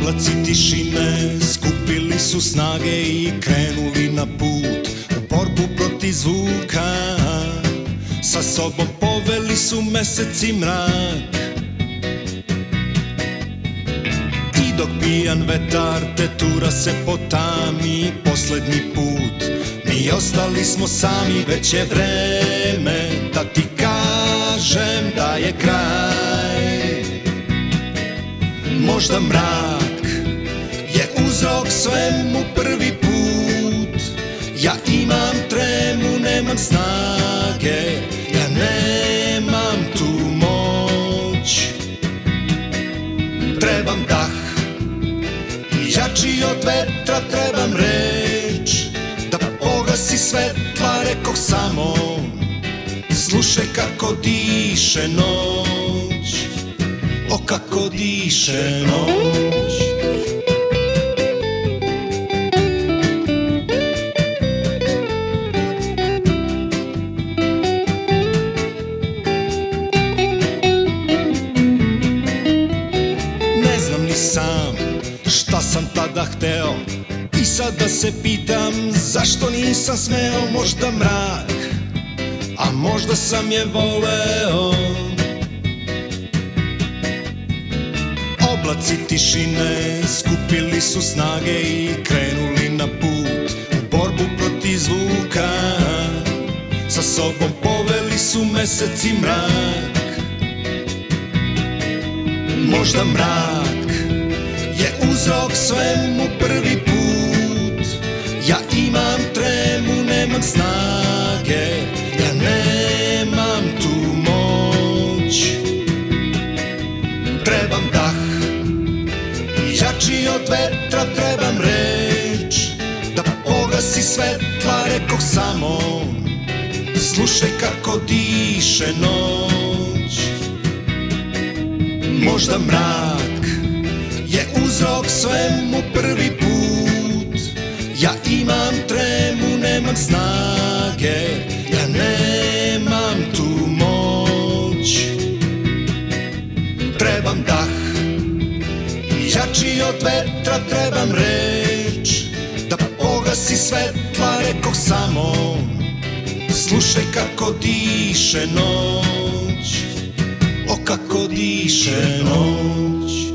Oblaci tišine skupili su snage i krenuli na put u borbu protiv zvuka. Sa sobom poveli su mesec i mrak. I dok pijan vetar tetura se po tami poslednji put, mi ostali smo sami, već je vreme da ti kažem da je kraj. Možda mrak je uzrok svemu prvi put. Ja imam tremu, nemam snage, ja nemam tu moć. Trebam dah, jači od vetra, trebam reč da pogasi svetla, rekoh samo slušaj kako diše noć. O kako diše noć. Ne znam ni sam šta sam tada hteo i sada se pitam zašto nisam smeo. Možda mrak, a možda sam je voleo. Oblaci tišine skupili su snage i krenuli na put u borbu protiv zvuka. Sa sobom poveli su mesec i mrak. Možda mrak je uzrok svemu prvi put. Ja imam tremu, nemam snage, ja nemam tu moć. Trebam dah, jači od vetra, trebam reč da pogasi svetla, rekoh samo slušaj kako diše noć. Možda mrak je uzrok svemu prvi put. Ja imam tremu, nemam snage, ja nemam tu moć. Trebam dah, jači od vetra, trebam reč da pogasi svetla, rekoh samo slušaj kako diše noć. O kako diše noć.